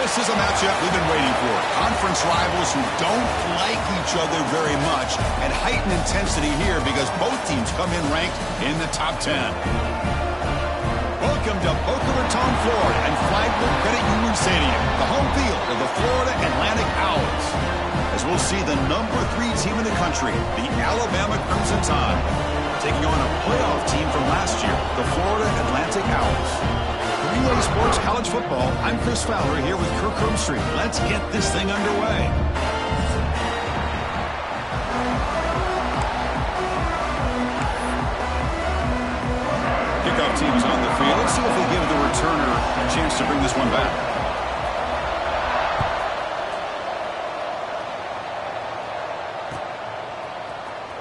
This is a matchup we've been waiting for. Conference rivals who don't like each other very much, and heightened intensity here because both teams come in ranked in the top 10. Welcome to Boca Raton, Florida, and Flagler Credit Union Stadium, the home field of the Florida Atlantic Owls. As we'll see the number 3 team in the country, the Alabama Crimson Tide, taking on a playoff team from last year, the Florida Atlantic Owls. For Relay Sports College Football, I'm Chris Fowler here with Kirk Herbstreit. Let's get this thing underway. Kickoff team is on the field. Let's see if they give the returner a chance to bring this one back.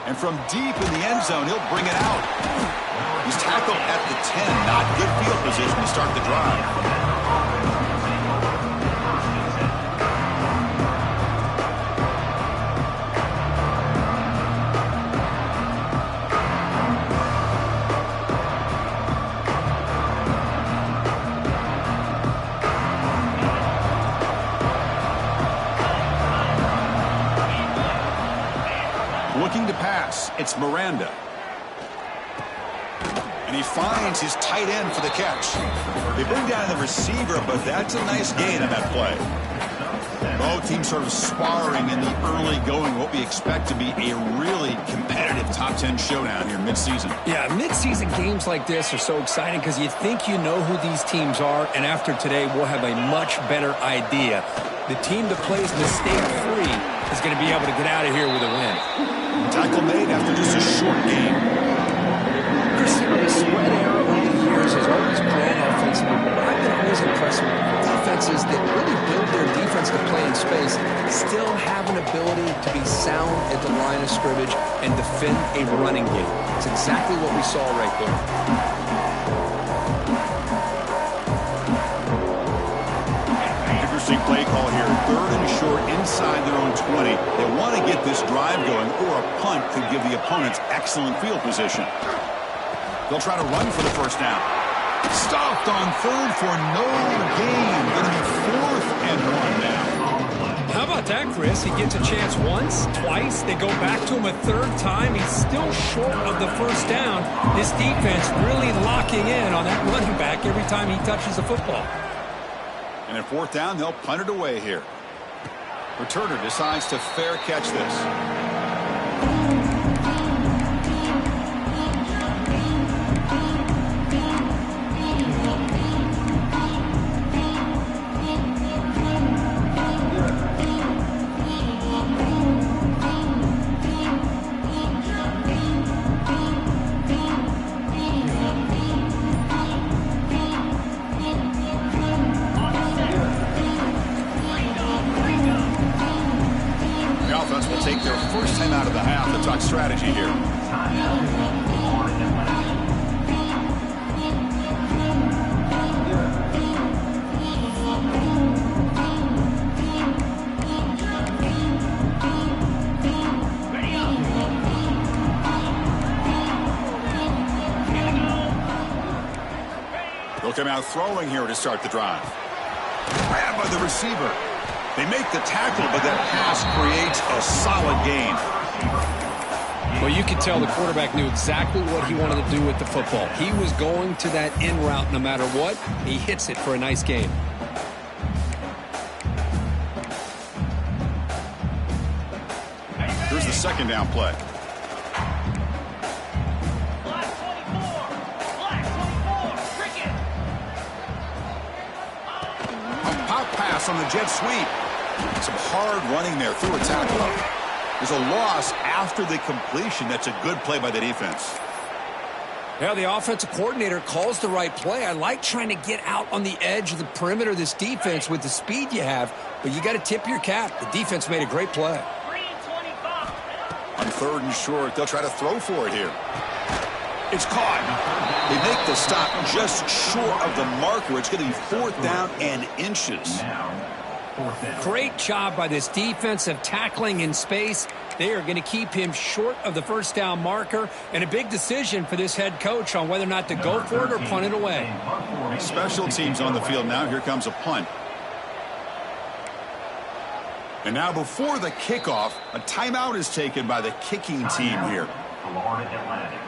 And from deep in the end zone, he'll bring it out. He's tackled at the 10. Not good field position to start the drive. Looking to pass, it's Miranda. And he finds his tight end for the catch. They bring down the receiver, but that's a nice gain on that play. Both teams sort of sparring in the early going, what we expect to be a really competitive top 10 showdown here midseason. Yeah, midseason games like this are so exciting because you think you know who these teams are, and after today, we'll have a much better idea. The team that plays mistake-free is going to be able to get out of here with a win. Tackle made after just a short game. Chris, the spread era over the years has always grown offensively, but I've been always impressed with defenses that really build their defense to play in space, still have an ability to be sound at the line of scrimmage and defend a running game. It's exactly what we saw right there. Interesting play call here. 3rd and short inside their own 20. They want to get this drive going, or a punt could give the opponents excellent field position. They'll try to run for the first down. Stopped on 3rd for no gain. Going to be 4th and 1 now. How about that, Chris? He gets a chance once, twice. They go back to him a 3rd time. He's still short of the first down. This defense really locking in on that running back every time he touches the football. And at 4th down, they'll punt it away here. Returner decides to fair catch this. Take their first time out of the half to talk strategy here. They'll come out throwing here to start the drive. Grabbed by the receiver. They make the tackle, but that pass creates a solid gain. Well, you could tell the quarterback knew exactly what he wanted to do with the football. He was going to that in route no matter what. He hits it for a nice gain. Here's the 2nd down play. A pop pass on the jet sweep. Some hard running there through a tackle. There's a loss after the completion. That's a good play by the defense. Yeah, the offensive coordinator calls the right play. I like trying to get out on the edge of the perimeter of this defense with the speed you have, but you got to tip your cap. The defense made a great play. On 3rd and short, they'll try to throw for it here. It's caught. They make the stop just short of the marker. It's going to be 4th down and inches. Great job by this defensive tackling in space. They are going to keep him short of the first down marker, and a big decision for this head coach on whether or not to go for it or punt it away. Special teams on the field now. Here comes a punt. And now before the kickoff, a timeout is taken by the kicking team here. Florida Atlantic.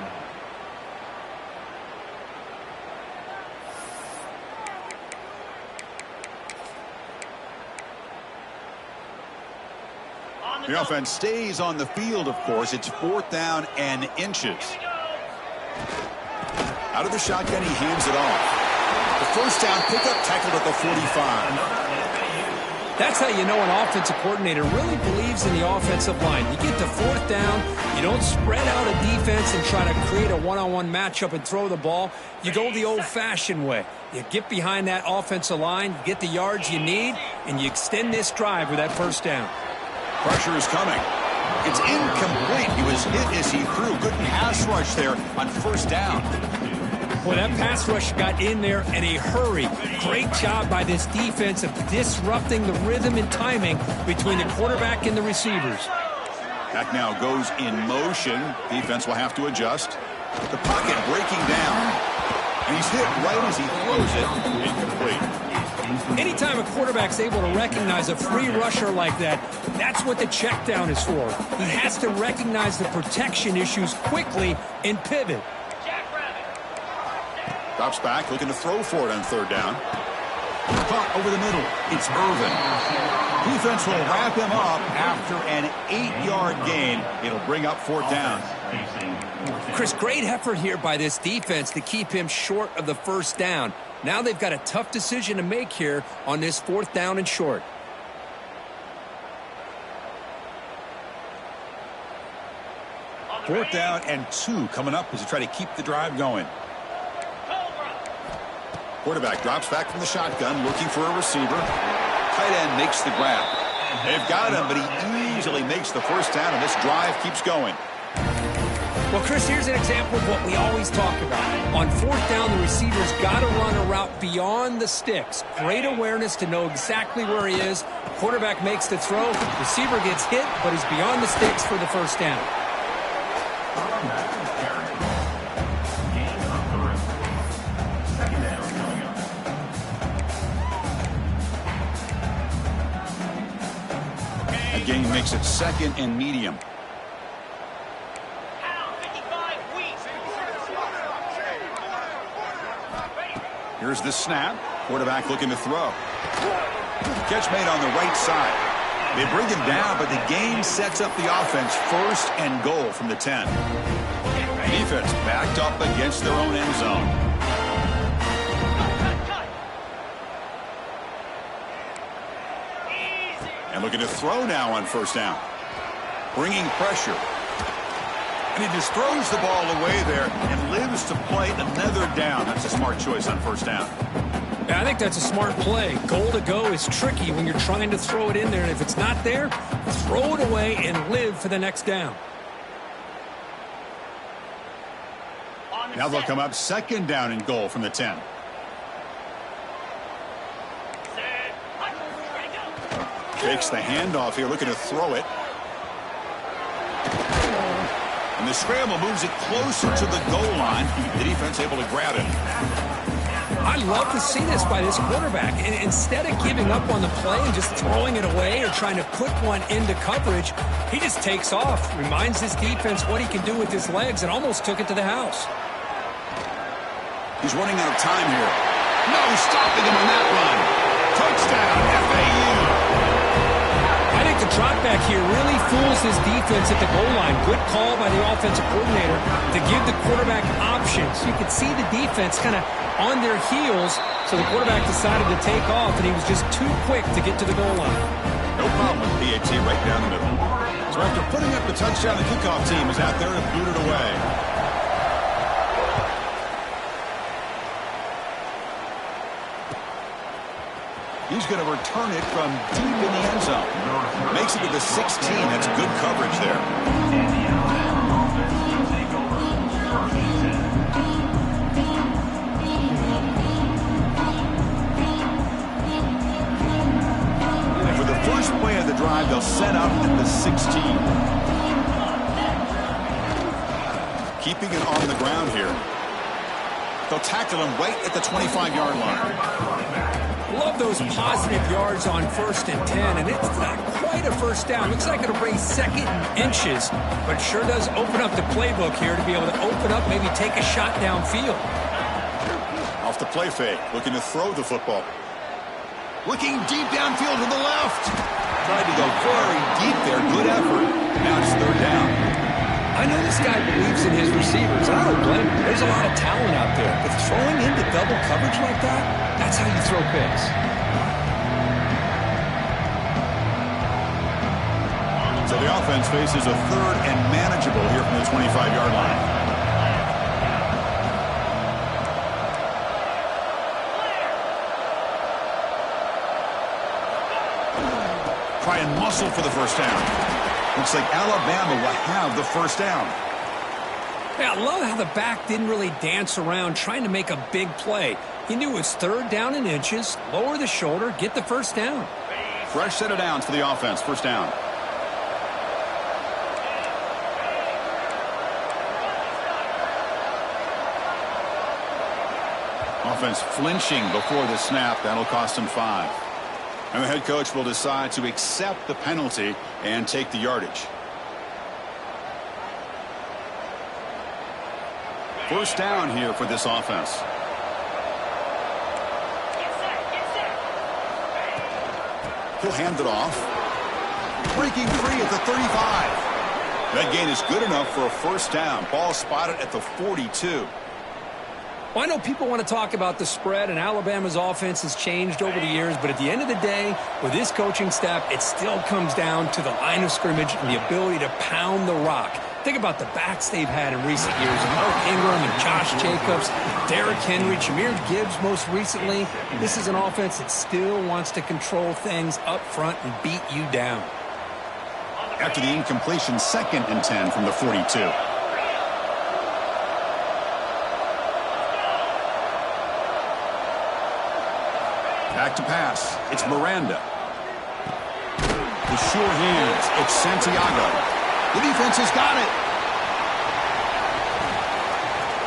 The offense stays on the field, of course. It's 4th down and inches. Out of the shotgun, he hands it off. The first down pickup tackled at the 45. That's how you know an offensive coordinator really believes in the offensive line. You get to 4th down, you don't spread out a defense and try to create a one-on-one matchup and throw the ball. You go the old-fashioned way. You get behind that offensive line, you get the yards you need, and you extend this drive with that first down. Pressure is coming. It's incomplete. He was hit as he threw. Good pass rush there on first down. Boy, that pass rush got in there in a hurry. Great job by this defense of disrupting the rhythm and timing between the quarterback and the receivers. Back now goes in motion. Defense will have to adjust. The pocket breaking down. And he's hit right as he throws it. Incomplete. Anytime a quarterback's able to recognize a free rusher like that, that's what the check down is for. He has to recognize the protection issues quickly and pivot. Drops back, looking to throw for it on 3rd down. Caught over the middle. It's Irvin. Defense will wrap him up after an 8-yard gain. It'll bring up 4th down. Chris, great effort here by this defense to keep him short of the first down. Now they've got a tough decision to make here on this 4th down and short. Fourth down and 2 coming up as you try to keep the drive going. Quarterback drops back from the shotgun, looking for a receiver. Tight end makes the grab. They've got him, but he easily makes the first down, and this drive keeps going. Well, Chris, here's an example of what we always talk about. On 4th down, the receiver's got to run a route beyond the sticks. Great awareness to know exactly where he is. Quarterback makes the throw. Receiver gets hit, but he's beyond the sticks for the first down. The game makes it 2nd and medium. Here's the snap. Quarterback looking to throw. Catch made on the right side. They bring him down, but the game sets up the offense 1st and goal from the 10. Defense backed up against their own end zone. And looking to throw now on 1st down. Bringing pressure. And he just throws the ball away there and lives to play another down. That's a smart choice on 1st down. Yeah, I think that's a smart play. Goal to go is tricky when you're trying to throw it in there. And if it's not there, throw it away and live for the next down. Now they'll come up 2nd down and goal from the 10. Takes the handoff here, looking to throw it. And the scramble moves it closer to the goal line. The defense able to grab it. I love to see this by this quarterback. And instead of giving up on the play and just throwing it away or trying to put one into coverage, he just takes off, reminds his defense what he can do with his legs, and almost took it to the house. He's running out of time here. No stopping him on that run. Touchdown, FAU. I think the drop back here really fools his defense at the goal line. Good call by the offensive coordinator to give the quarterback options. You could see the defense kind of on their heels, so the quarterback decided to take off, and he was just too quick to get to the goal line. No problem with PAT right down the middle. So after putting up the touchdown, the kickoff team is out there to boot it away. He's going to return it from deep in the end zone. Makes it to the 16. That's good coverage there. And for the first play of the drive, they'll set up at the 16. Keeping it on the ground here. They'll tackle him right at the 25-yard line. love those positive yards on 1st and 10, and it's not quite a first down. Looks like it'll bring 2nd and inches, but it sure does open up the playbook here to be able to open up, maybe take a shot downfield. Off the play fake, looking to throw the football. Looking deep downfield to the left. Tried to go very deep there. Good effort. Now it's 3rd down. I know this guy believes in his receivers. I don't blame him. There's a lot of talent out there. But throwing into double coverage like that, that's how you throw picks. So the offense faces a 3rd and manageable here from the 25-yard line. Try and muscle for the first down. Looks like Alabama will have the first down. Yeah, I love how the back didn't really dance around trying to make a big play. He knew it was 3rd down and inches, lower the shoulder, get the first down. Fresh set of downs for the offense. First down. Offense flinching before the snap. That'll cost him 5. And the head coach will decide to accept the penalty and take the yardage. First down here for this offense. He'll hand it off. Breaking free at the 35. That gain is good enough for a first down. Ball spotted at the 42. Well, I know people want to talk about the spread, and Alabama's offense has changed over the years, but at the end of the day, with this coaching staff, it still comes down to the line of scrimmage and the ability to pound the rock. Think about the backs they've had in recent years, Mark Ingram and Josh Jacobs, Derrick Henry, Jahmyr Gibbs most recently. This is an offense that still wants to control things up front and beat you down. After the incompletion, 2nd and 10 from the 42. Back to pass. It's Miranda. The sure hands. It's Santiago. The defense has got it.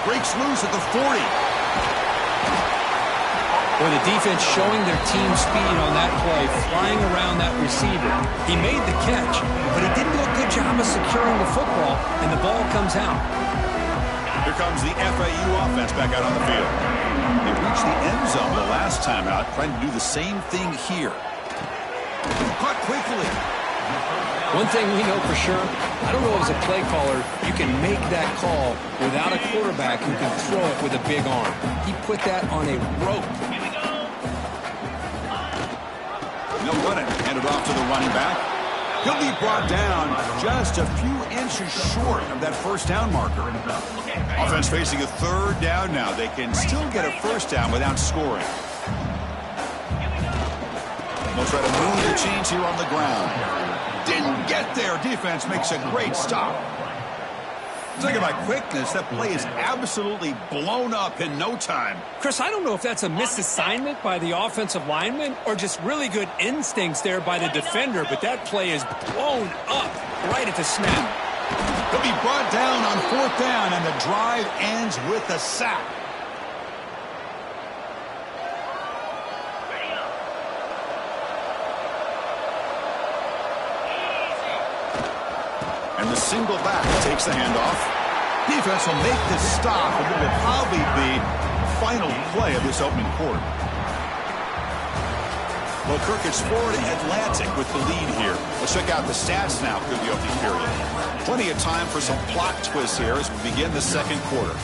Breaks loose at the 40. Boy, the defense showing their team speed on that play, flying around that receiver. He made the catch, but he didn't do a good job of securing the football, and the ball comes out. Here comes the FAU offense back out on the field. They reached the end zone the last time out, trying to do the same thing here. Caught quickly. One thing we know for sure, I don't know as a play caller, you can make that call without a quarterback who can throw it with a big arm. He put that on a rope. They'll run it. Hand it off to the running back. He'll be brought down just a few inches short of that first down marker. Offense facing a 3rd down now. They can still get a first down without scoring. They'll try to move the chains here on the ground. Didn't get there. Defense makes a great stop. Talking about quickness, that play is absolutely blown up in no time. Chris, I don't know if that's a misassignment by the offensive lineman or just really good instincts there by the defender, but that play is blown up right at the snap. He'll be brought down on 4th down, and the drive ends with a sack. And the single back takes the handoff. Defense will make this stop, and it will probably be the final play of this opening quarter. Well, Kirk, it's Florida Atlantic with the lead here. Let's check out the stats now through the opening period. Plenty of time for some plot twists here as we begin the 2nd quarter.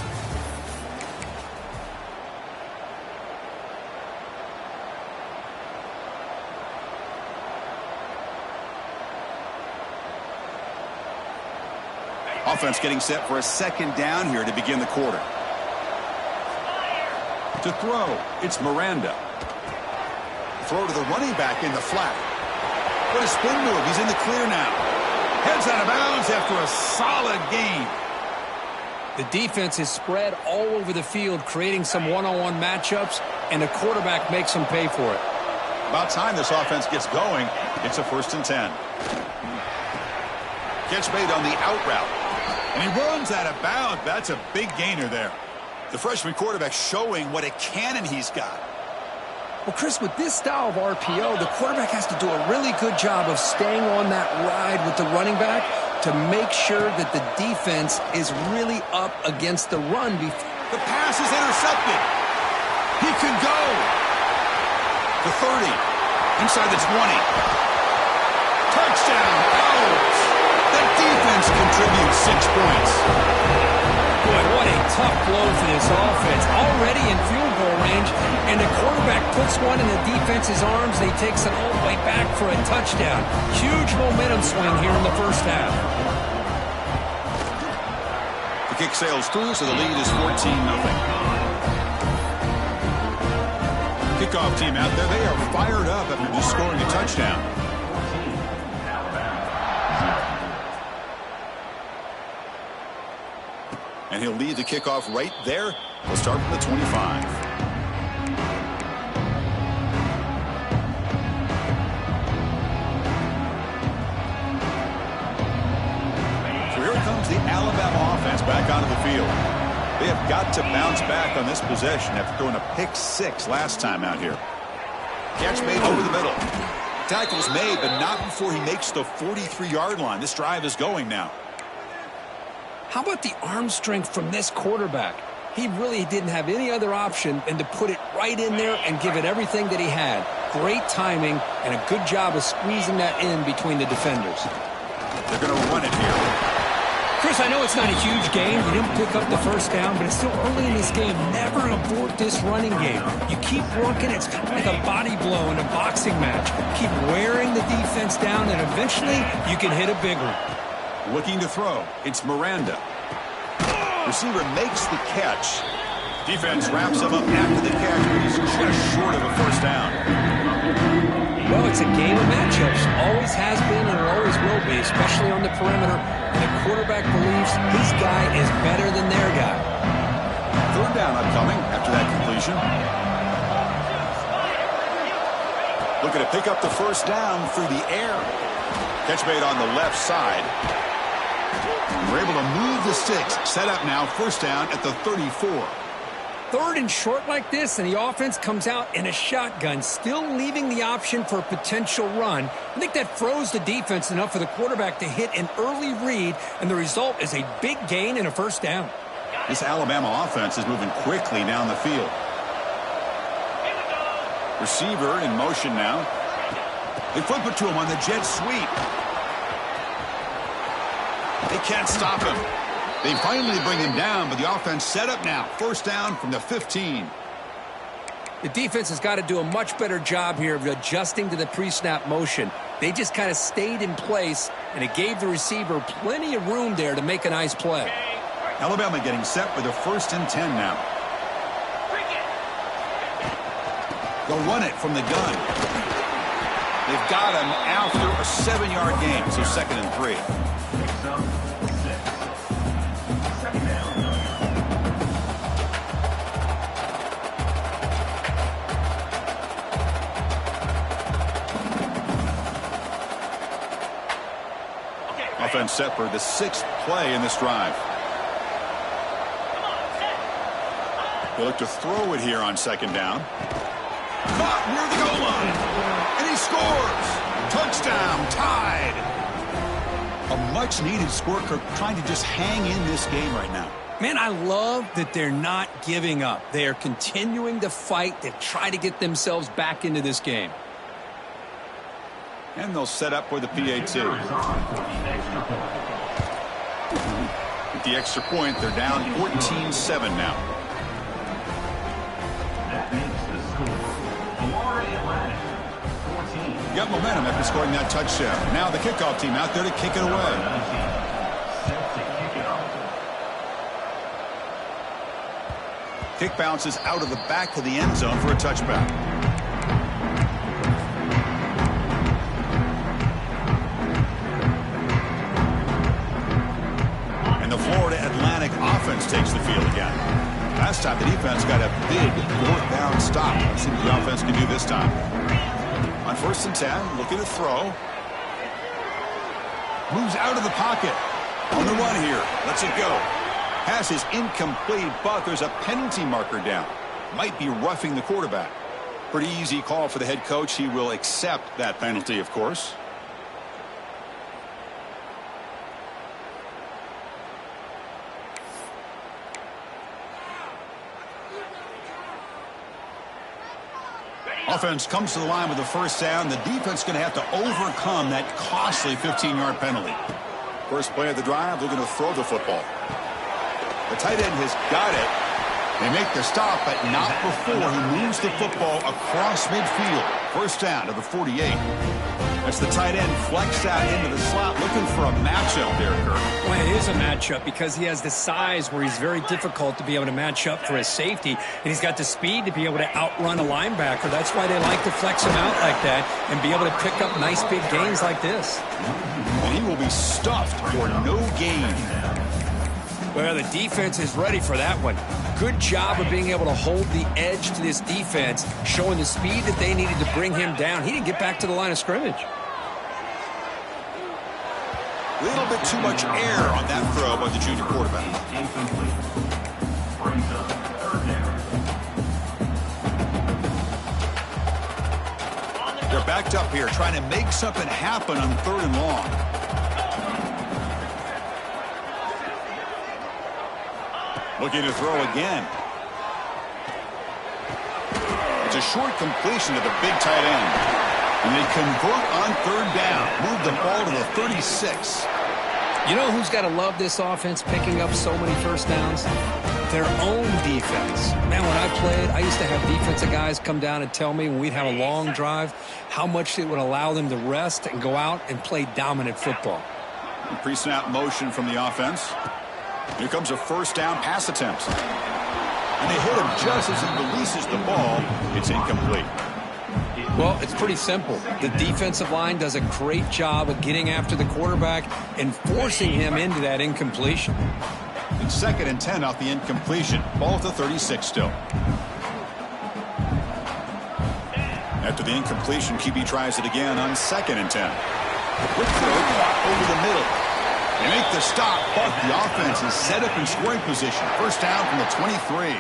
Offense getting set for a 2nd down here to begin the quarter. To throw, it's Miranda. Throw to the running back in the flat. What a spin move. He's in the clear now. Heads out of bounds after a solid gain. The defense is spread all over the field, creating some one-on-one matchups, and the quarterback makes them pay for it. About time this offense gets going. It's a 1st and 10. Catch made on the out route. And he runs out of bounds. That's a big gainer there. The freshman quarterback showing what a cannon he's got. Well, Chris, with this style of RPO, the quarterback has to do a really good job of staying on that ride with the running back to make sure that the defense is really up against the run. The pass is intercepted. He can go. The 30. Inside the 20. Touchdown. Owls. That defense contributes 6 points. Boy, what a tough blow for this offense. Already in field goal range, and the quarterback puts one in the defense's arms, and he takes it all the way back for a touchdown. Huge momentum swing here in the first half. The kick sails through, so the lead is 14-0. Kickoff team out there, they are fired up after just scoring a touchdown. And he'll lead the kickoff right there. We'll start from the 25. So here comes the Alabama offense back onto the field. They have got to bounce back on this possession after throwing a pick-6 last time out here. Catch made over the middle. Tackle's made, but not before he makes the 43-yard line. This drive is going now. How about the arm strength from this quarterback? He really didn't have any other option than to put it right in there and give it everything that he had. Great timing and a good job of squeezing that in between the defenders. They're going to run it here. Chris, I know it's not a huge game. You didn't pick up the first down, but it's still early in this game. Never abort this running game. You keep working. It's kind of like a body blow in a boxing match. Keep wearing the defense down, and eventually you can hit a big one. Looking to throw. It's Miranda. Receiver makes the catch. Defense wraps him up after the catch, but he's just short of a first down. Well, it's a game of matchups. Always has been and always will be, especially on the perimeter. And the quarterback believes his guy is better than their guy. Third down upcoming after that completion. Looking to pick up the first down through the air. Catch made on the left side. We're able to move the sticks. Set up now, first down at the 34. Third and short like this, and the offense comes out in a shotgun, still leaving the option for a potential run. I think that froze the defense enough for the quarterback to hit an early read, and the result is a big gain and a first down. This Alabama offense is moving quickly down the field. Receiver in motion now. They flip it to him on the jet sweep. They can't stop him. They finally bring him down, but the offense set up now. First down from the 15. The defense has got to do a much better job here of adjusting to the pre-snap motion. They just kind of stayed in place, and it gave the receiver plenty of room there to make a nice play. Alabama getting set for the 1st and 10 now. They'll run it from the gun. They've got him after a 7-yard gain, so 2nd and 3. Offense set for the 6th play in this drive. They look to throw it here on 2nd down. Caught near the goal line. And he scores. Touchdown, tied. A much-needed score. Kirk trying to just hang in this game right now. Man, I love that they're not giving up. They are continuing to fight to try to get themselves back into this game. And they'll set up for the PAT. With the extra point, they're down 14-7 now. Got momentum after scoring that touchdown. Now the kickoff team out there to kick it away. Kick bounces out of the back of the end zone for a touchback. And the Florida Atlantic offense takes the field again. Last time the defense got a big 4th down stop. Let's see what the offense can do this time. On 1st and 10, looking to throw. Moves out of the pocket. On the run here. Lets it go. Pass is incomplete, but there's a penalty marker down. Might be roughing the quarterback. Pretty easy call for the head coach. He will accept that penalty, of course. Offense comes to the line with the first down. The defense going to have to overcome that costly 15-yard penalty. First play of the drive, they're going to throw the football. The tight end has got it. They make the stop, but not before he moves the football across midfield. First down to the 48. That's the tight end flexed out into the slot, looking for a matchup there, Kirk. Well, it is a matchup because he has the size where he's very difficult to be able to match up for his safety, and he's got the speed to be able to outrun a linebacker. That's why they like to flex him out like that and be able to pick up nice big gains like this. And he will be stuffed for no gain. Well, the defense is ready for that one. Good job of being able to hold the edge to this defense, showing the speed that they needed to bring him down. He didn't get back to the line of scrimmage. A little bit too much air on that throw by the junior quarterback. They're backed up here, trying to make something happen on 3rd and long. Looking to throw again. It's a short completion to the big tight end. And they convert on 3rd down. Move the ball to the 36. You know who's got to love this offense picking up so many first downs? Their own defense. Man, when I played, I used to have defensive guys come down and tell me when we'd have a long drive how much it would allow them to rest and go out and play dominant football. Pre-snap motion from the offense. Here comes a first down pass attempt. And they hit him just as he releases the ball. It's incomplete. Well, it's pretty simple. The defensive line does a great job of getting after the quarterback and forcing him into that incompletion. And 2nd and 10 off the incompletion. Ball at the 36 still. After the incompletion, QB tries it again on 2nd and 10. Quick throw over the middle. They make the stop, but the offense is set up in scoring position. First down from the 23.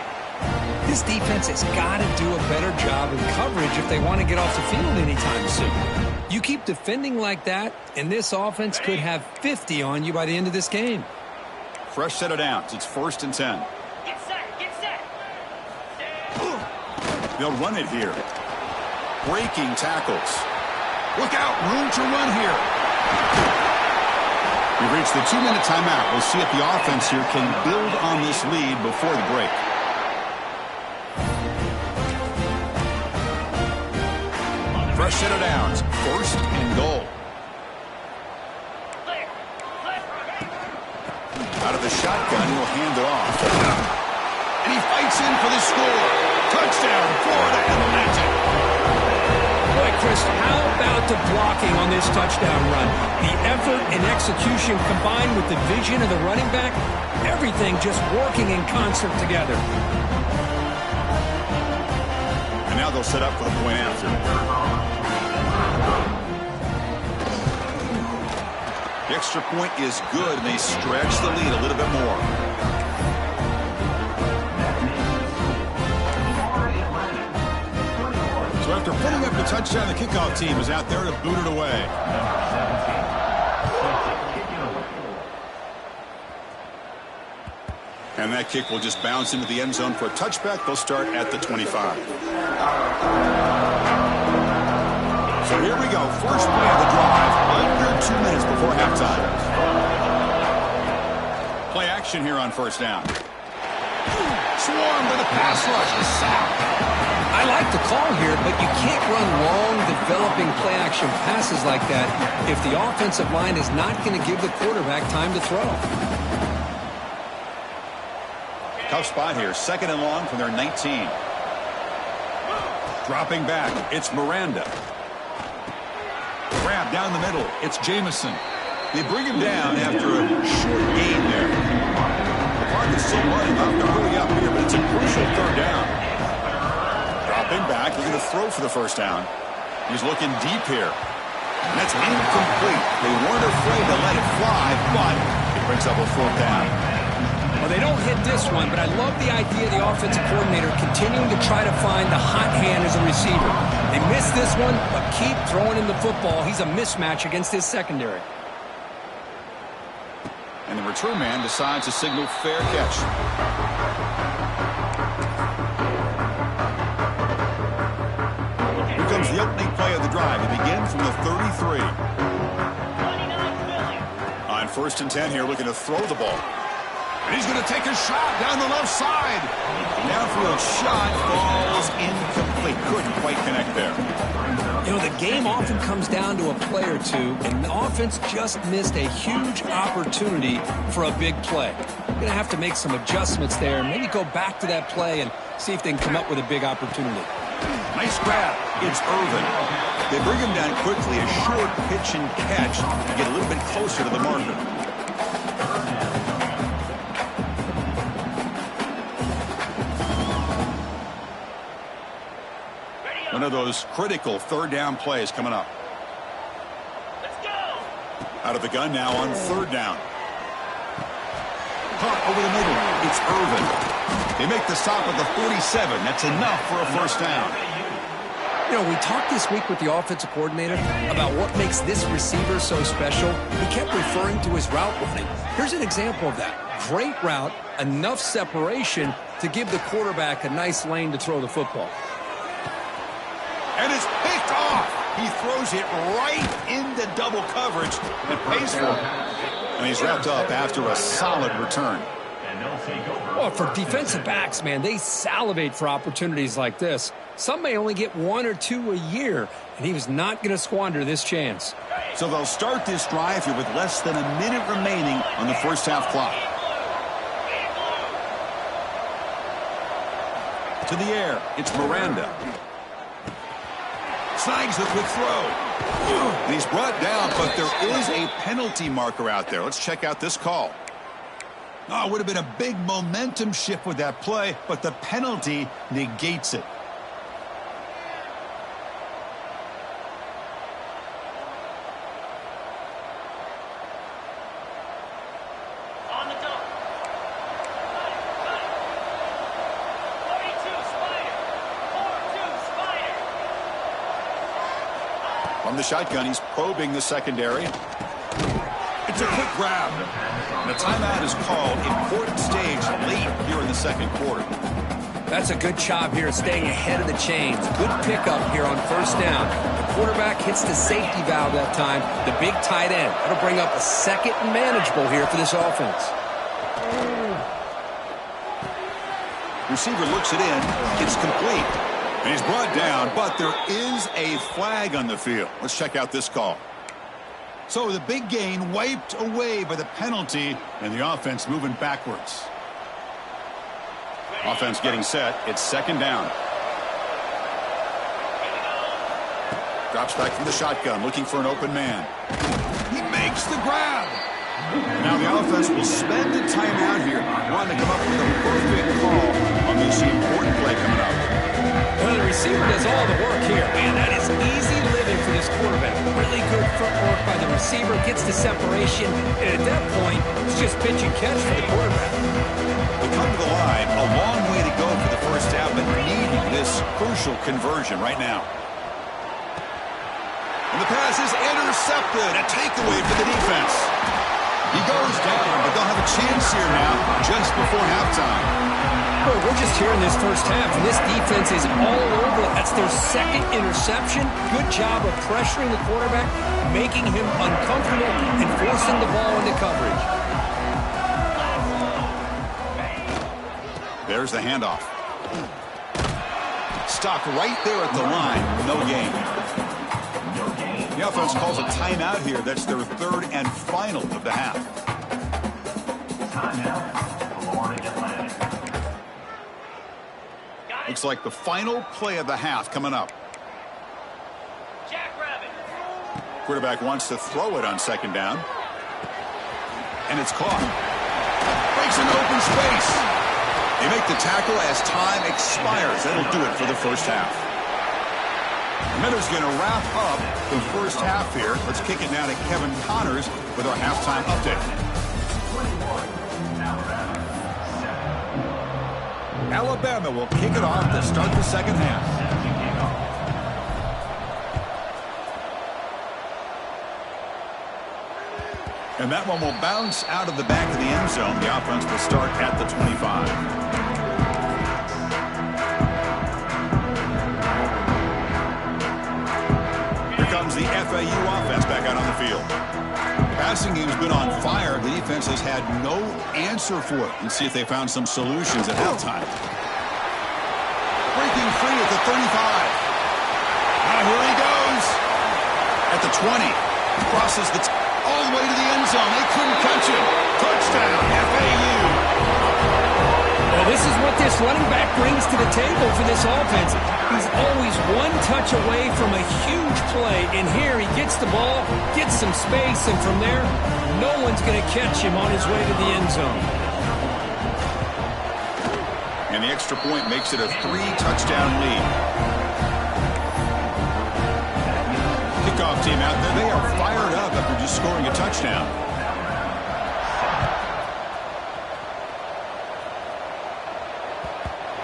This defense has got to do a better job in coverage if they want to get off the field anytime soon. You keep defending like that, and this offense could have 50 on you by the end of this game. Fresh set of downs. It's 1st and 10. Get set, get set. They'll run it here. Breaking tackles. Look out, room to run here. We've reached the 2-minute timeout. We'll see if the offense here can build on this lead before the break. Fresh set of downs. 1st and goal. Out of the shotgun, he'll hand it off. And he fights in for the score. Touchdown, Florida Atlantic. Boy, Chris, how about the blocking on this touchdown run? The effort and execution combined with the vision of the running back, everything just working in concert together. And now they'll set up for the point after. The extra point is good, and they stretch the lead a little bit more. So after putting up the touchdown, the kickoff team is out there to boot it away. And that kick will just bounce into the end zone for a touchback. They'll start at the 25. So here we go. First play of the drive. Under 2 minutes before halftime. Play action here on first down. Swarm to the pass rush. A sack. I like the call here, but you can't run long, developing play-action passes like that if the offensive line is not going to give the quarterback time to throw. Tough spot here. 2nd and long from their 19. Dropping back. It's Miranda. Grab down the middle. It's Jamison. They bring him down after a short gain there. The clock is still running. I'll have to hurry up here, but it's a crucial 3rd down. Dropping back. He's going to throw for the first down. He's looking deep here. And that's incomplete. They weren't afraid to let it fly, but it brings up a 4th down. Well, they don't hit this one, but I love the idea of the offensive coordinator continuing to try to find the hot hand as a receiver. They missed this one, but keep throwing him the football. He's a mismatch against his secondary. And the return man decides to signal fair catch. Here comes the opening play of the drive. It begins from the 33. On 1st and 10 here, looking to throw the ball. And he's going to take a shot down the left side. Downfield shot falls incomplete. Couldn't quite connect there. You know, the game often comes down to a play or two, and the offense just missed a huge opportunity for a big play. You're going to have to make some adjustments there and maybe go back to that play and see if they can come up with a big opportunity. Nice grab. It's Irvin. They bring him down quickly. A short pitch and catch to get a little bit closer to the marker. One of those critical 3rd down plays coming up. Let's go. Out of the gun now on 3rd down. Caught over the middle. It's Irvin. They make the stop at the 47. That's enough for a 1st down. You know, we talked this week with the offensive coordinator about what makes this receiver so special. He kept referring to his route running. Here's an example of that. Great route, enough separation to give the quarterback a nice lane to throw the football. And it's picked off. He throws it right into double coverage and pays for it. And he's wrapped up after a solid return. Well, for defensive backs, man, they salivate for opportunities like this. Some may only get 1 or 2 a year, and he was not going to squander this chance. So they'll start this drive here with less than a minute remaining on the 1st half clock. To the air, it's Miranda. Snags the quick throw. And he's brought down, but there is a penalty marker out there. Let's check out this call. Oh, it would have been a big momentum shift with that play, but the penalty negates it. On the double. 42 Spider. 4-2 Spider. From the shotgun, he's probing the secondary. It's a quick grab. And a timeout is called. Important stage late here in the 2nd quarter. That's a good job here staying ahead of the chains. Good pickup here on 1st down. The quarterback hits the safety valve that time, the big tight end. That'll bring up a 2nd and manageable here for this offense. Receiver looks it in. It's complete. And he's brought down, but there is a flag on the field. Let's check out this call. So the big gain wiped away by the penalty, and the offense moving backwards. Offense getting set. It's 2nd down. Drops back from the shotgun, looking for an open man. He makes the grab. Now the offense will spend the timeout here, wanting to come up with a perfect call on this important play coming up. Well, the receiver does all the work here. Man, that is easy living for this quarterback. Really good footwork by the receiver, gets the separation, and at that point, it's just pitch and catch for the quarterback. They come to the line, a long way to go for the 1st half, but needing this crucial conversion right now. And the pass is intercepted, a takeaway for the defense. He goes down, but they'll have a chance here now, just before halftime. Well, we're just here in this 1st half, and this defense is all over it. That's their 2nd interception. Good job of pressuring the quarterback, making him uncomfortable, and forcing the ball into coverage. There's the handoff. Stopped right there at the line. No gain. The offense calls a timeout here. That's their 3rd and final of the half. Looks like the final play of the half coming up. Jackrabbit. Quarterback wants to throw it on 2nd down. And it's caught. Breaks into open space. They make the tackle as time expires. That'll do it for the 1st half. Miller's going to wrap up the 1st half here. Let's kick it now to Kevin Connors with our halftime update. Alabama will kick it off to start the second half. And that one will bounce out of the back of the end zone. The offense will start at the 25. Here comes the FAU offense back out on the field. The passing game's been on fire. The defense has had no answer for it. Let's see if they found some solutions at halftime. Breaking free at the 35. Now here he goes. At the 20. Crosses the all the way to the end zone. They couldn't catch him. Touchdown, FAU. Well, this is what this running back brings to the table for this offense. He's always one touch away from a huge play. And here he gets the ball, gets some space, and from there, no one's going to catch him on his way to the end zone. And the extra point makes it a 3-touchdown lead. Kickoff team out there, they are fired up after just scoring a touchdown.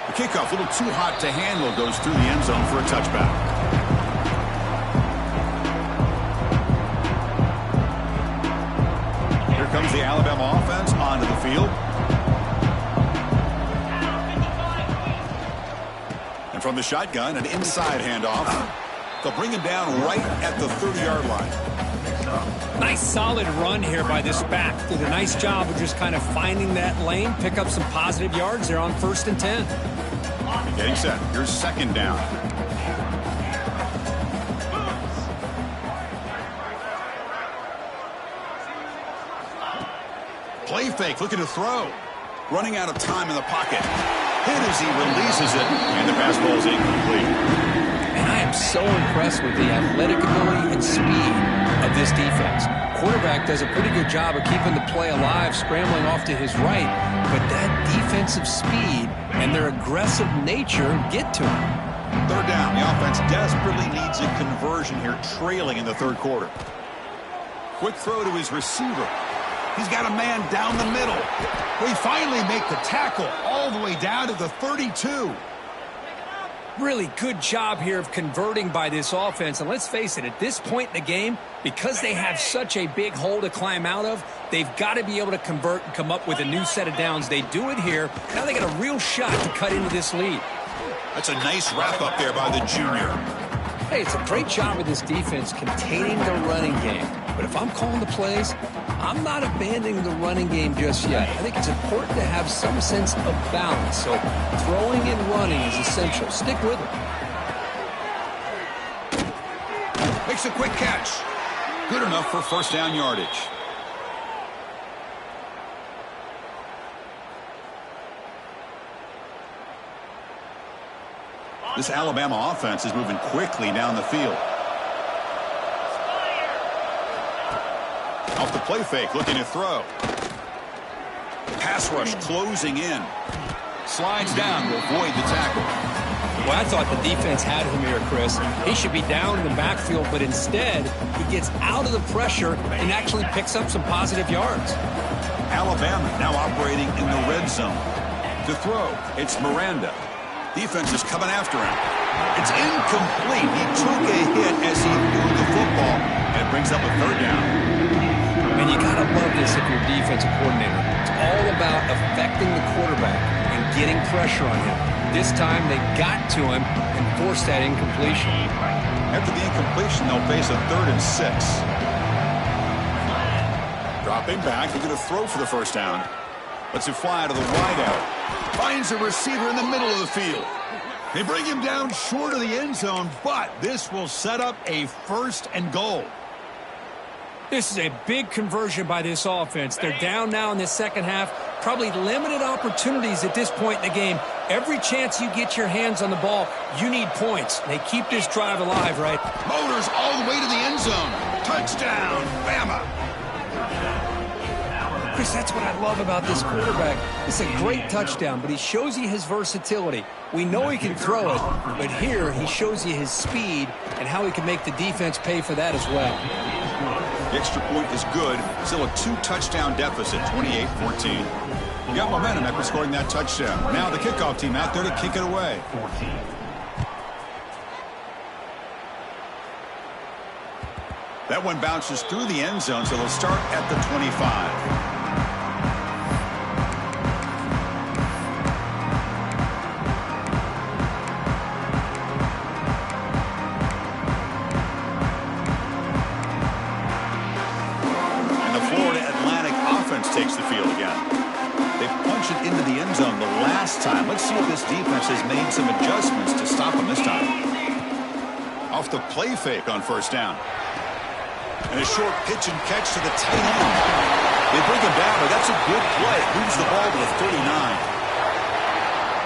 The kickoff, a little too hot to handle, goes through the end zone for a touchback. Here comes the Alabama offense onto the field. And from the shotgun, an inside handoff. They'll bring him down right at the 30-yard line. Nice solid run here by this back. Did a nice job of just kind of finding that lane, pick up some positive yards there on 1st and 10. Getting set. Here's second down. Play fake, looking to throw. Running out of time in the pocket. Hit as he releases it, and the pass ball is incomplete. And I am so impressed with the athletic ability and speed of this defense. Quarterback does a pretty good job of keeping the play alive, scrambling off to his right, but that defensive speed and their aggressive nature get to him. Third down. The offense desperately needs a conversion here, trailing in the third quarter. Quick throw to his receiver. He's got a man down the middle. We finally make the tackle all the way down to the 32. Really good job here of converting by this offense. And let's face it, at this point in the game, because they have such a big hole to climb out of, they've got to be able to convert and come up with a new set of downs. They do it here. Now they got a real shot to cut into this lead. That's a nice wrap up there by the junior. Hey, it's a great job of this defense containing the running game. But if I'm calling the plays, I'm not abandoning the running game just yet. I think it's important to have some sense of balance. So throwing and running is essential. Stick with it. Makes a quick catch. Good enough for first down yardage. This Alabama offense is moving quickly down the field. Off the play fake, looking to throw. Pass rush closing in. Slides down to avoid the tackle. Well, I thought the defense had him here, Chris. He should be down in the backfield, but instead, he gets out of the pressure and actually picks up some positive yards. Alabama now operating in the red zone. To throw, it's Miranda. Defense is coming after him. It's incomplete. He took a hit as he threw the football, and it brings up a third down. And you got to love this if you're a defensive coordinator. It's all about affecting the quarterback and getting pressure on him. This time, they got to him and forced that incompletion. After the incompletion, they'll face a 3rd and 6. Dropping back, he's going to throw for the first down. Lets it fly to the wideout. Finds a receiver in the middle of the field. They bring him down short of the end zone, but this will set up a 1st and goal. This is a big conversion by this offense. They're down now in the second half. Probably limited opportunities at this point in the game. Every chance you get your hands on the ball, you need points. They keep this drive alive, right? Motors all the way to the end zone. Touchdown, Bama. Chris, that's what I love about this quarterback. It's a great touchdown, but he shows you his versatility. We know he can throw it, but here he shows you his speed and how he can make the defense pay for that as well. The extra point is good. Still a 2-touchdown deficit, 28-14. You got momentum after scoring that touchdown. Now the kickoff team out there to kick it away. That one bounces through the end zone, so they'll start at the 25. Takes the field again. They punch it into the end zone the last time. Let's see if this defense has made some adjustments to stop them this time. Off the play fake on first down. And a short pitch and catch to the tight end. They bring him down, but that's a good play. It moves the ball to the 39.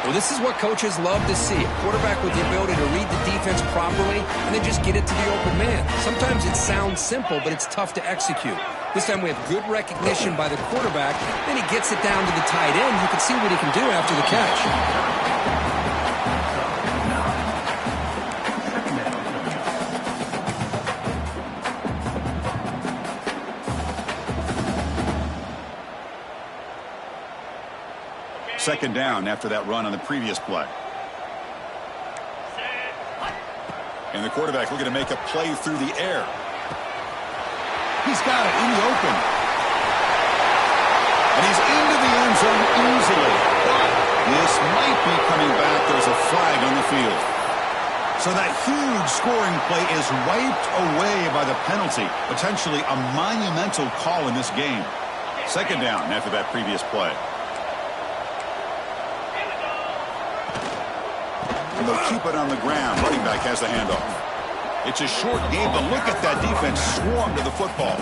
Well, this is what coaches love to see. A quarterback with the ability to read the defense properly and then just get it to the open man. Sometimes it sounds simple, but it's tough to execute. This time we have good recognition by the quarterback. Then he gets it down to the tight end. You can see what he can do after the catch. Second down after that run on the previous play. And the quarterback looking to make a play through the air. He's got it in the open. And he's into the end zone easily. But this might be coming back. There's a flag on the field. So that huge scoring play is wiped away by the penalty. Potentially a monumental call in this game. Second down after that previous play. And they'll keep it on the ground. Running back has the handoff. It's a short game, but look at that defense swarm to the football.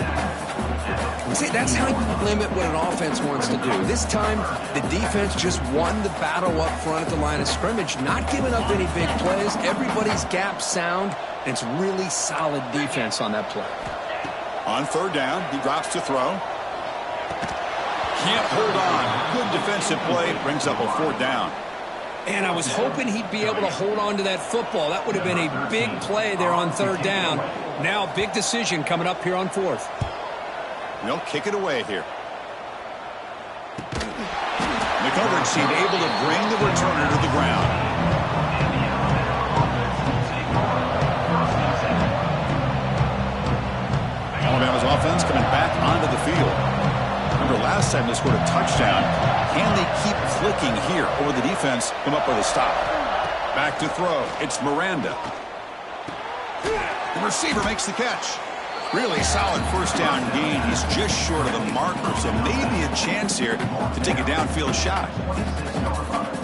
See, that's how you limit what an offense wants to do. This time, the defense just won the battle up front at the line of scrimmage, not giving up any big plays. Everybody's gap sound, and it's really solid defense on that play. On third down, he drops to throw. Can't hold on. Good defensive play. Brings up a fourth down. And I was hoping he'd be able to hold on to that football. That would have been a big play there on third down. Now, big decision coming up here on fourth. They'll kick it away here. The coverage team able to bring the returner to the ground. Alabama's offense coming back onto the field. Remember last time they scored a touchdown. Can they keep clicking here, or will the defense come up with a stop? Back to throw. It's Miranda. The receiver makes the catch. Really solid first down gain. He's just short of the marker, so maybe a chance here to take a downfield shot.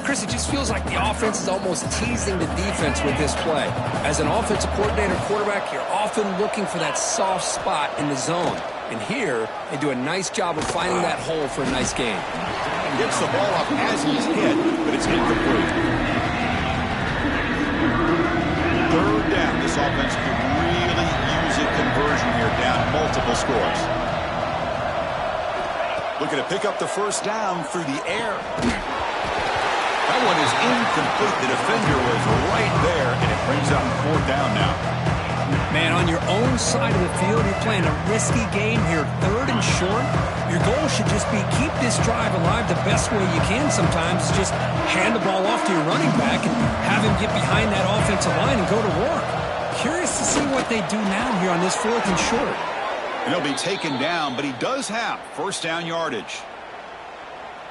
Chris, it just feels like the offense is almost teasing the defense with this play. As an offensive coordinator quarterback, you're often looking for that soft spot in the zone. And here, they do a nice job of finding that hole for a nice gain. Gets the ball up as he's hit, but it's incomplete. Third down. This offense could really use a conversion here, down multiple scores. Looking to pick up the first down through the air. That one is incomplete. The defender was right there, and it brings up fourth down now. Man, on your own side of the field, you're playing a risky game here, third and short. Your goal should just be keep this drive alive the best way you can sometimes. Just hand the ball off to your running back and have him get behind that offensive line and go to work. Curious to see what they do now here on this fourth and short. And he'll be taken down, but he does have first down yardage.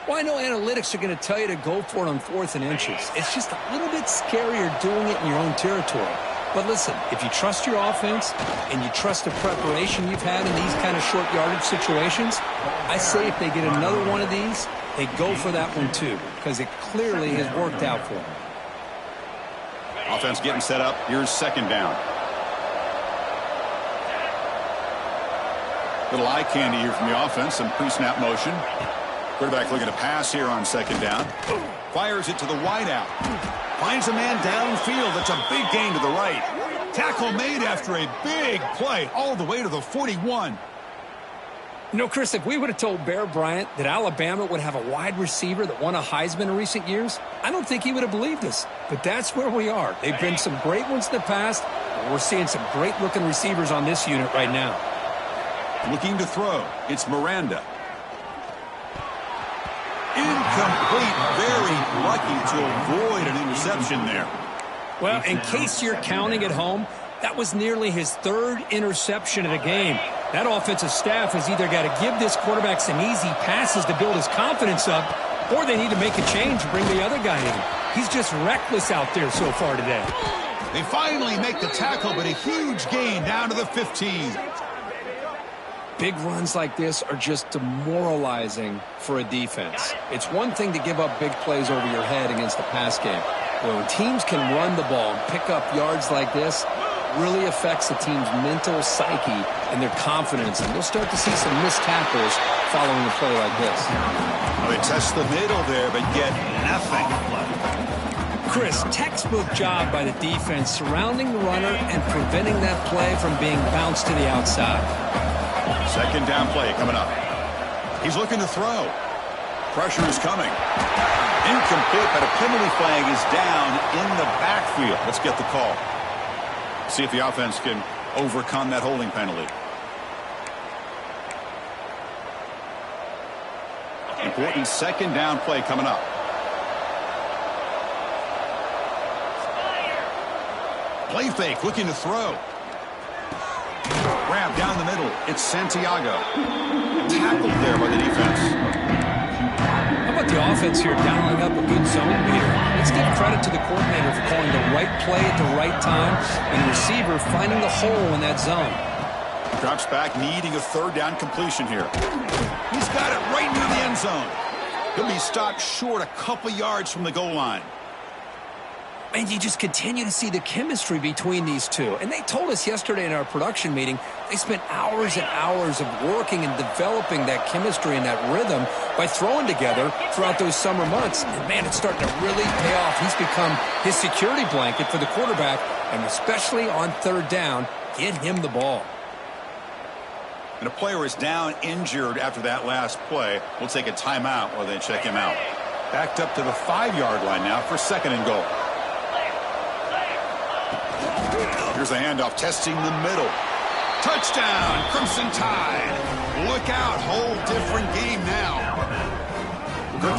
Well, I know analytics are going to tell you to go for it on fourth and inches. It's just a little bit scarier doing it in your own territory. But listen, if you trust your offense and you trust the preparation you've had in these kind of short yardage situations, I say if they get another one of these, they go for that one too, because it clearly has worked out for them. Offense getting set up. Here's second down. Little eye candy here from the offense. Some pre-snap motion. Quarterback looking to pass here on second down. Fires it to the wideout. Finds a man downfield. That's a big gain to the right. Tackle made after a big play all the way to the 41. You know, Chris, if we would have told Bear Bryant that Alabama would have a wide receiver that won a Heisman in recent years, I don't think he would have believed us. But that's where we are. They've been some great ones in the past, and we're seeing some great-looking receivers on this unit right now. Looking to throw. It's Miranda. In Incomplete. Very lucky to avoid an interception there. Well, in case you're counting at home, that was nearly his third interception of the game. That offensive staff has either got to give this quarterback some easy passes to build his confidence up, or they need to make a change and bring the other guy in. He's just reckless out there so far today. They finally make the tackle, but a huge gain down to the 15. Big runs like this are just demoralizing for a defense. It's one thing to give up big plays over your head against the pass game. But when teams can run the ball and pick up yards like this, really affects the team's mental psyche and their confidence. And you'll start to see some missed tackles following a play like this. Well, they test the middle there, but get nothing. Chris, textbook job by the defense surrounding the runner and preventing that play from being bounced to the outside. Second down play coming up. He's looking to throw. Pressure is coming. Incomplete, but a penalty flag is down in the backfield. Let's get the call. See if the offense can overcome that holding penalty. Important second down play coming up. Play fake, looking to throw. Grab down the middle. It's Santiago. Tackled there by the defense. How about the offense here dialing up a good zone beater? Let's give credit to the coordinator for calling the right play at the right time and the receiver finding the hole in that zone. Drops back, needing a third down completion here. He's got it right near the end zone. He'll be stopped short a couple yards from the goal line. And you just continue to see the chemistry between these two. And they told us yesterday in our production meeting, they spent hours and hours of working and developing that chemistry and that rhythm by throwing together throughout those summer months. And, man, it's starting to really pay off. He's become his security blanket for the quarterback, and especially on third down, get him the ball. And a player is down injured after that last play. We'll take a timeout while they check him out. Backed up to the 5-yard line now for second and goal. Here's a handoff, testing the middle. Touchdown, Crimson Tide. Look out, whole different game now.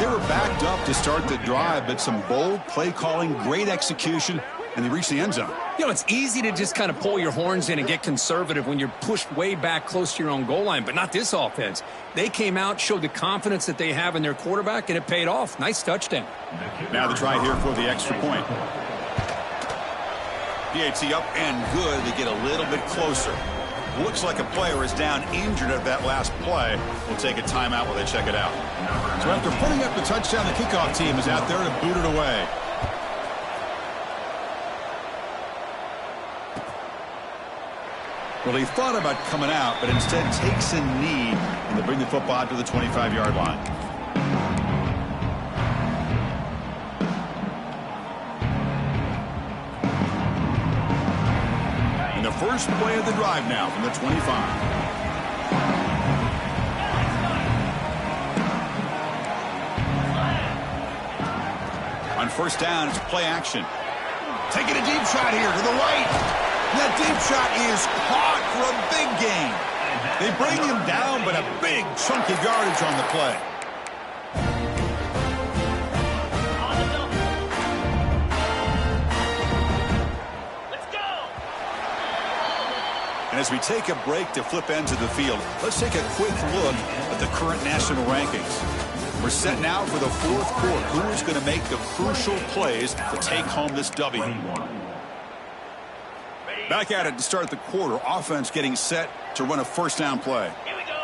They were backed up to start the drive, but some bold play calling, great execution, and they reached the end zone. You know, it's easy to just kind of pull your horns in and get conservative when you're pushed way back close to your own goal line, but not this offense. They came out, showed the confidence that they have in their quarterback, and it paid off. Nice touchdown. Now the try here for the extra point. PAT up and good. They get a little bit closer. Looks like a player is down injured at that last play. We'll take a timeout while they check it out. So after putting up the touchdown, the kickoff team is out there to boot it away. Well, he thought about coming out, but instead takes a knee, and they bring the football out to the 25-yard line. And the first play of the drive now from the 25. On first down, it's play action. Taking a deep shot here to the right. That deep shot is caught for a big gain. They bring him down, but a big chunky yardage on the play. Let's go! And as we take a break to flip ends of the field, let's take a quick look at the current national rankings. We're set now for the fourth quarter. Who's going to make the crucial plays to take home this W? Back at it to start the quarter. Offense getting set to run a first down play. Here we go!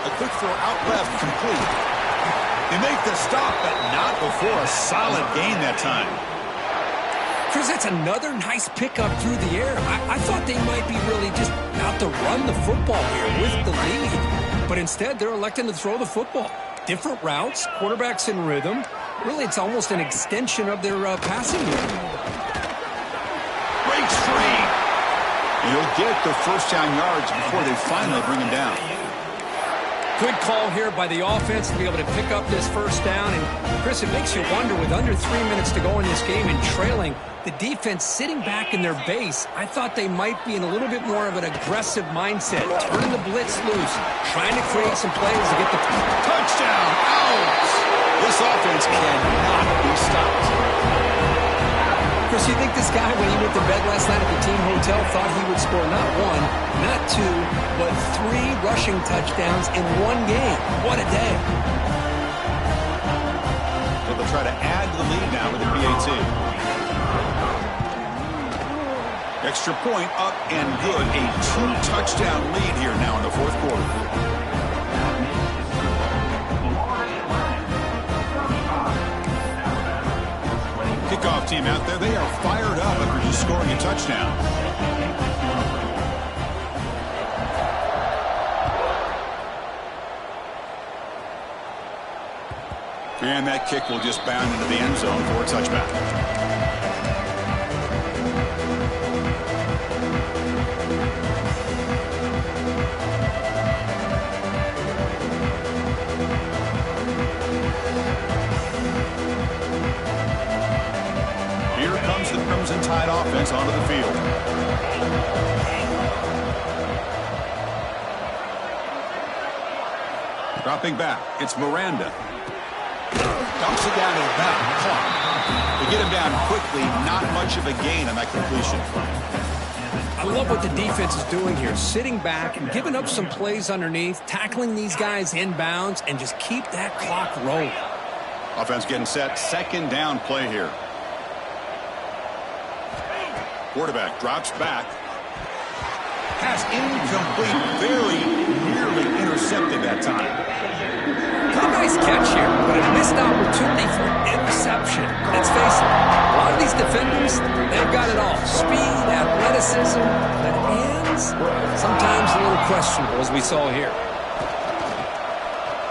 A quick throw out left, complete. They make the stop, but not before a solid gain that time. Chris, that's another nice pickup through the air. I thought they might be really just out to run the football here with the lead. But instead, they're electing to throw the football. Different routes, quarterbacks in rhythm. Really, it's almost an extension of their passing game. Breaks free. And he'll get the first down yards before they finally bring him down. Good call here by the offense to be able to pick up this first down. And, Chris, it makes you wonder, with under 3 minutes to go in this game and trailing, the defense sitting back in their base, I thought they might be in a little bit more of an aggressive mindset, turning the blitz loose, trying to create some plays to get the touchdown. Out! This offense cannot be stopped. Chris, you think this guy, when he went to bed last night at the team hotel, thought he would score not one, not two, but 3 rushing touchdowns in one game? What a day. So they'll try to add to the lead now with the PAT. Extra point up and good. A 2-touchdown lead here now in the fourth quarter. Kickoff team out there. They are fired up after just scoring a touchdown. And that kick will just bound into the end zone for a touchback. The Crimson Tide offense onto the field. Dropping back, it's Miranda. Dumps it down to the back. Clock. To get him down quickly, not much of a gain on that completion. I love what the defense is doing here, sitting back and giving up some plays underneath, tackling these guys inbounds, and just keep that clock rolling. Offense getting set, second down play here. Quarterback drops back. Pass incomplete. Very nearly intercepted that time. Pretty nice catch here, but a missed opportunity for interception. Let's face it, a lot of these defenders, they've got it all. Speed, athleticism, but hands, sometimes a little questionable, as we saw here.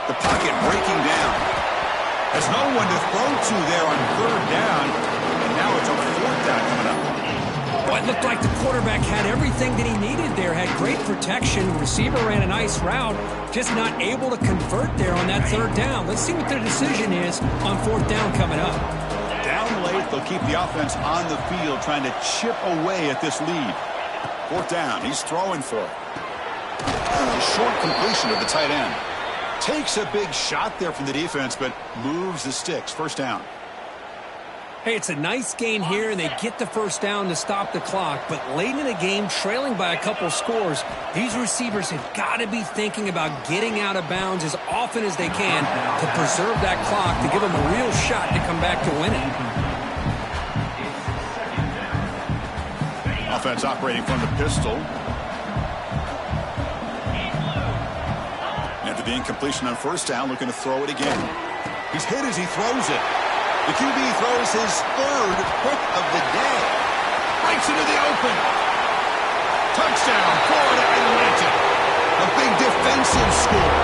The pocket breaking down. There's no one to throw to there on third down, and now it's a fourth down coming up. Well, it looked like the quarterback had everything that he needed there, had great protection. Receiver ran a nice route, just not able to convert there on that third down. Let's see what their decision is on fourth down coming up. Down late, they'll keep the offense on the field, trying to chip away at this lead. Fourth down, he's throwing for it. A short completion to the tight end. Takes a big shot there from the defense, but moves the sticks. First down. Hey, it's a nice gain here, and they get the first down to stop the clock. But late in the game, trailing by a couple scores, these receivers have got to be thinking about getting out of bounds as often as they can to preserve that clock, to give them a real shot to come back to win it. Offense operating from the pistol. After the incompletion on first down, looking to throw it again. He's hit as he throws it. The QB throws his third pick of the day. Breaks into the open. Touchdown, Florida Atlantic. A big defensive score.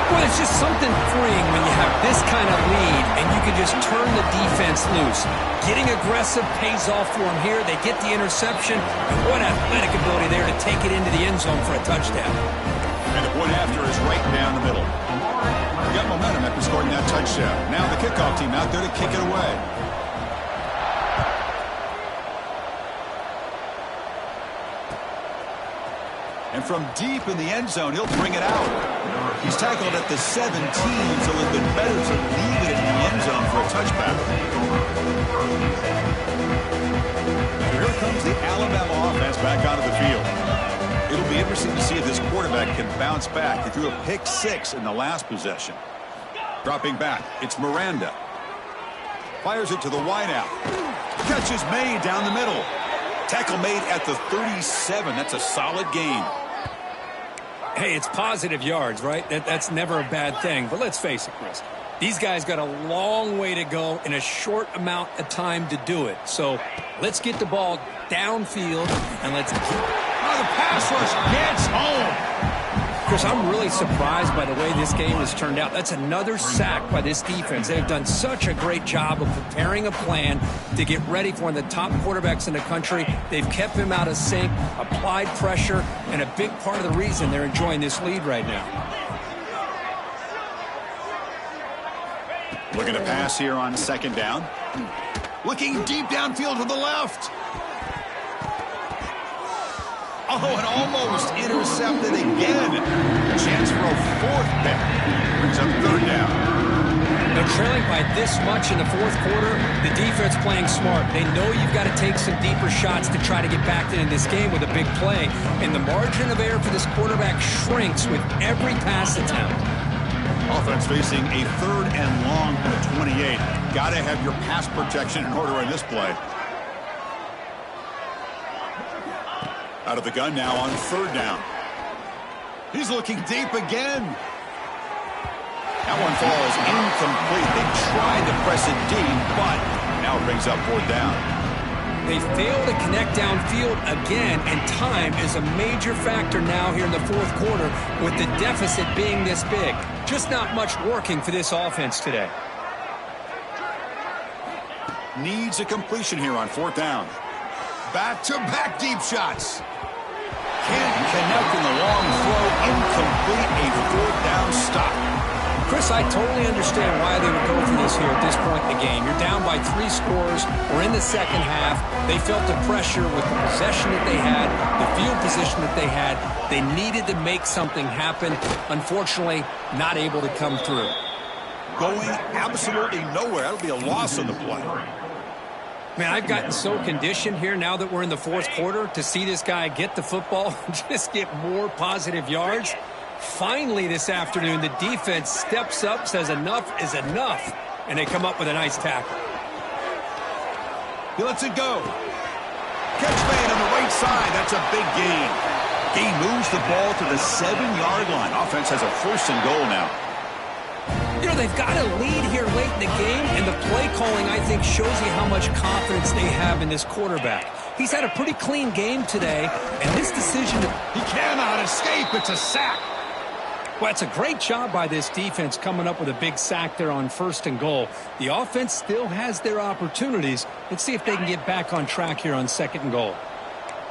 Well, it's just something freeing when you have this kind of lead and you can just turn the defense loose. Getting aggressive pays off for them here. They get the interception. And what athletic ability there to take it into the end zone for a touchdown. And the point after is right down the middle. Got momentum after scoring that touchdown. Now the kickoff team out there to kick it away. And from deep in the end zone, he'll bring it out. He's tackled at the 17, so it's been better to leave it in the end zone for a touchback. So here comes the Alabama offense back onto the field. It'll be interesting to see if this quarterback can bounce back. He threw a pick 6 in the last possession. Dropping back, it's Miranda. Fires it to the wideout. Catch is made down the middle. Tackle made at the 37. That's a solid gain. Hey, it's positive yards, right? That's never a bad thing. But let's face it, Chris. These guys got a long way to go in a short amount of time to do it. So let's get the ball downfield and let's... Oh, the pass rush gets home. Chris, I'm really surprised by the way this game has turned out. That's another sack by this defense. They've done such a great job of preparing a plan to get ready for one of the top quarterbacks in the country. They've kept him out of sync, applied pressure, and a big part of the reason they're enjoying this lead right now. Looking to pass here on second down. Looking deep downfield to the left. Oh, and almost intercepted again. A chance for a fourth pick. Brings up third down. They're trailing by this much in the fourth quarter. The defense playing smart. They know you've got to take some deeper shots to try to get back into this game with a big play. And the margin of error for this quarterback shrinks with every pass attempt. Offense facing a third and long from the 28. Got to have your pass protection in order in this play. Out of the gun now on third down. He's looking deep again. That one falls incomplete. They tried to press it deep, but now it brings up fourth down. They fail to connect downfield again, and time is a major factor now here in the fourth quarter with the deficit being this big. Just not much working for this offense today. Needs a completion here on fourth down. Back-to-back deep shots. Can't connect in the long throw. Incomplete. A fourth down stop. Chris, I totally understand why they would go for this here at this point in the game. You're down by 3 scores. We're in the second half. They felt the pressure with the possession that they had, the field position that they had. They needed to make something happen. Unfortunately, not able to come through. Going absolutely nowhere. That'll be a loss on the play. Man, I've gotten so conditioned here now that we're in the fourth quarter to see this guy get the football and just get more positive yards. Finally this afternoon, the defense steps up, says enough is enough, and they come up with a nice tackle. He lets it go. Catch made on the right side. That's a big gain. He moves the ball to the 7-yard line. Offense has a first and goal now. You know, they've got a lead here late in the game, and the play calling, I think, shows you how much confidence they have in this quarterback. He's had a pretty clean game today, and this decision... He cannot escape. It's a sack. Well, it's a great job by this defense coming up with a big sack there on first and goal. The offense still has their opportunities. Let's see if they can get back on track here on second and goal.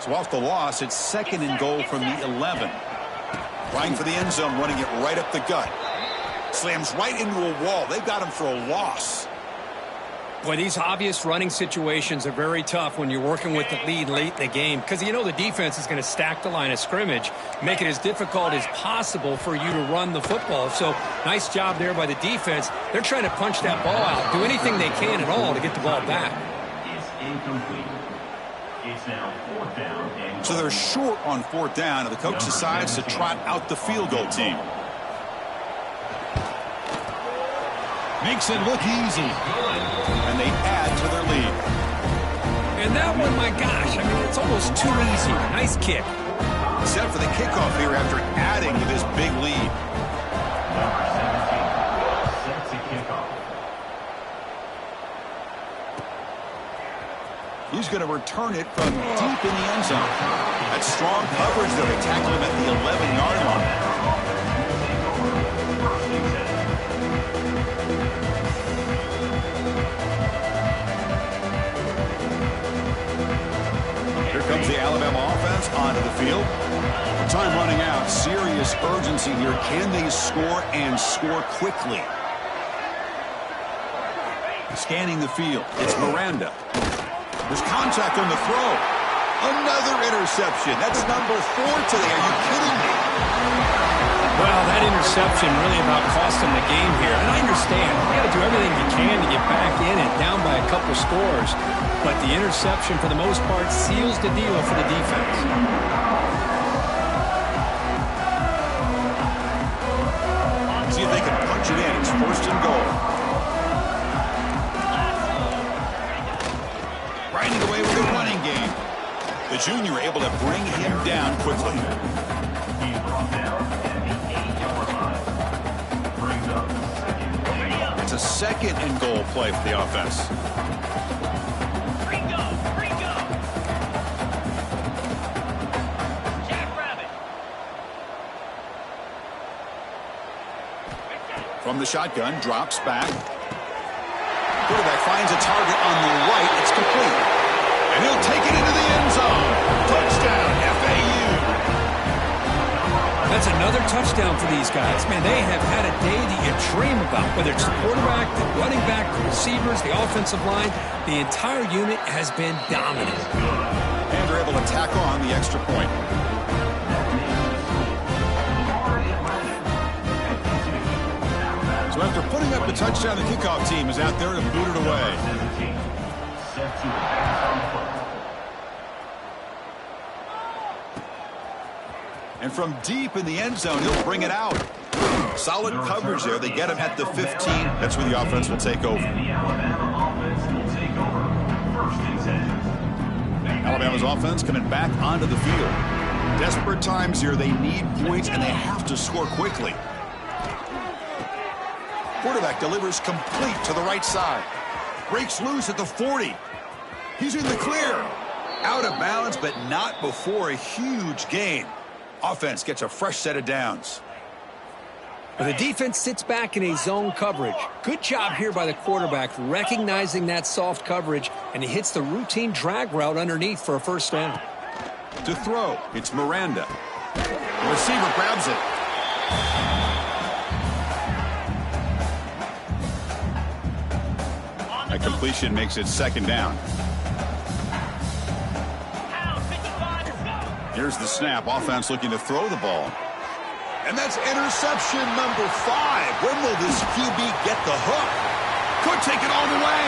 So off the loss, it's second and goal from the 11. Trying for the end zone, running it right up the gut. Slams right into a wall. They've got him for a loss. Boy, these obvious running situations are very tough when you're working with the lead late in the game because you know the defense is going to stack the line of scrimmage, make it as difficult as possible for you to run the football. So nice job there by the defense. They're trying to punch that ball out, do anything they can at all to get the ball back. It's incomplete. It's now fourth down. So they're short on fourth down, and the coach decides to trot out the field goal team. Makes it look easy. And they add to their lead. And that one, my gosh, I mean, it's almost too easy. Nice kick. Set for the kickoff here after adding to this big lead. Number 17 sets a kickoff. He's going to return it from deep in the end zone. That's strong coverage there. They tackle him at the 11-yard line. Comes the Alabama offense onto the field. Time running out. Serious urgency here. Can they score and score quickly? Scanning the field. It's Miranda. There's contact on the throw. Another interception. That's number 4 today. Are you kidding me? Well, that interception really about cost them the game here. And I understand. You got to do everything you can to get back in it, down by a couple scores. But the interception, for the most part, seals the deal for the defense. See if they can punch it in. It's first and goal. Riding away with a running game. The junior able to bring him down quickly. He's brought down at the 8-yard line. Brings up second. It's a second and goal play for the offense. From the shotgun, drops back. Quarterback finds a target on the right. It's complete. And he'll take it into the end zone. Touchdown, FAU. That's another touchdown for these guys. Man, they have had a day that you dream about. Whether it's the quarterback, the running back, the receivers, the offensive line, the entire unit has been dominant. And they're able to tack on the extra point. So after putting up the touchdown, the kickoff team is out there to boot it away. And from deep in the end zone, he'll bring it out. Solid coverage there. They get him at the 15. That's where the offense will take over. Alabama's offense coming back onto the field. Desperate times here. They need points, and they have to score quickly. Quarterback delivers complete to the right side. Breaks loose at the 40. He's in the clear. Out of bounds, but not before a huge gain. Offense gets a fresh set of downs. Well, the defense sits back in a zone coverage. Good job here by the quarterback, recognizing that soft coverage, and he hits the routine drag route underneath for a first down. To throw, it's Miranda. The receiver grabs it. A completion makes it second down. Here's the snap. Offense looking to throw the ball. And that's interception number 5. When will this QB get the hook? Could take it all the way.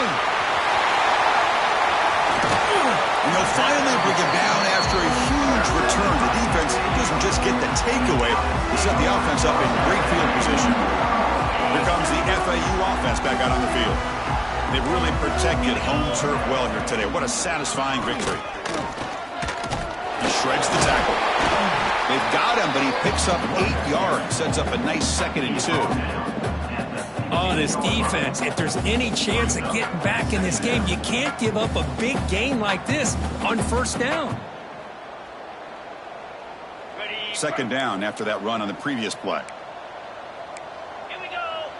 And they'll finally bring him down after a huge return. The defense doesn't just get the takeaway. They set the offense up in great field position. Here comes the FAU offense back out on the field. They've really protected home turf well here today. What a satisfying victory. He shreds the tackle. They've got him, but he picks up 8 yards. Sets up a nice 2nd and 2. Oh, this defense, if there's any chance of getting back in this game, you can't give up a big gain like this on first down. Second down after that run on the previous play. Here we go.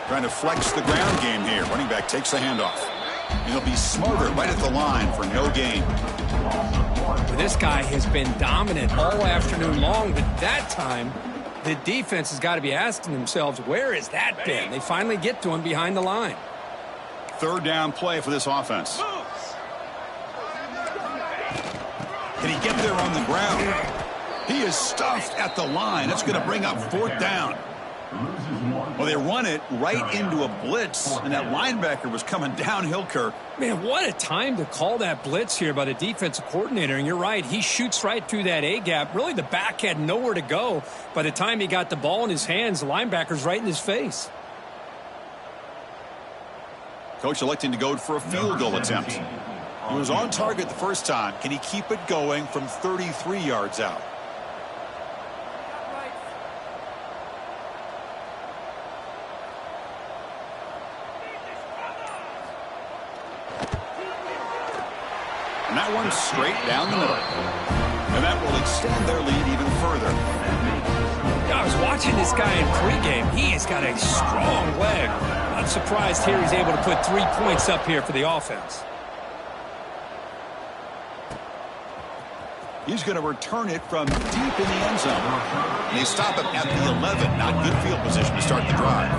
Trying to flex the ground game here. Running back takes the handoff. And he'll be smarter right at the line for no gain. This guy has been dominant all afternoon long, but that time the defense has got to be asking themselves, where has that been? They finally get to him behind the line. Third down play for this offense. Can he get there on the ground? He is stuffed at the line. That's going to bring up 4th down. Well, they run it right into a blitz, and that linebacker was coming downhill, Kirk. Man, what a time to call that blitz here by the defensive coordinator. And you're right, he shoots right through that A-gap. Really, the back had nowhere to go. By the time he got the ball in his hands, the linebacker's right in his face. Coach electing to go for a field goal attempt. He was on target the first time. Can he keep it going from 33 yards out? And that one's straight down the middle. And that will extend their lead even further. I was watching this guy in pregame. He has got a strong leg. Not surprised here he's able to put 3 points up here for the offense. He's going to return it from deep in the end zone. And they stop him at the 11. Not good field position to start the drive.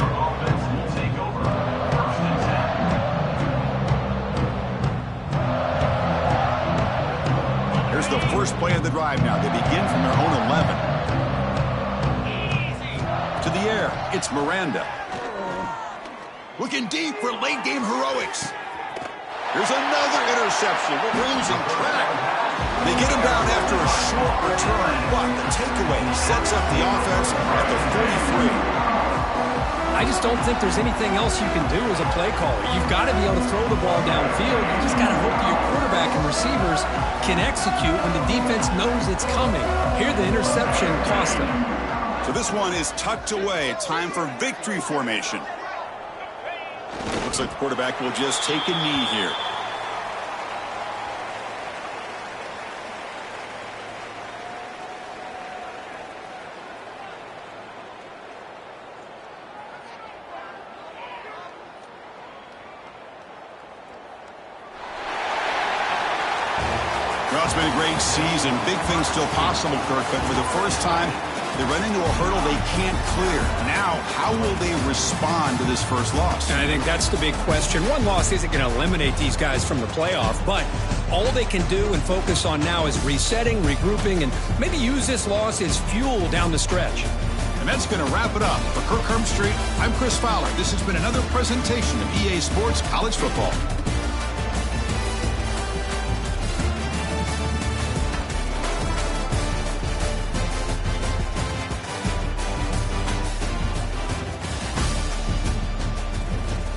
Here's the first play of the drive now. They begin from their own 11. To the air, it's Miranda. Looking deep for late game heroics. Here's another interception. We're losing track. They get him down after a short return, but the takeaway sets up the offense at the 43. I just don't think there's anything else you can do as a play caller. You've got to be able to throw the ball downfield. You just got to hope that your quarterback and receivers can execute when the defense knows it's coming. Here, the interception cost them. So this one is tucked away. Time for victory formation. Looks like the quarterback will just take a knee here. Well, it's been a great season. Big things still possible, Kirk, but for the first time, they run into a hurdle they can't clear. Now, how will they respond to this first loss? And I think that's the big question. One loss isn't going to eliminate these guys from the playoff, but all they can do and focus on now is resetting, regrouping, and maybe use this loss as fuel down the stretch. And that's going to wrap it up. For Kirk Herbstreit, I'm Chris Fowler. This has been another presentation of EA Sports College Football.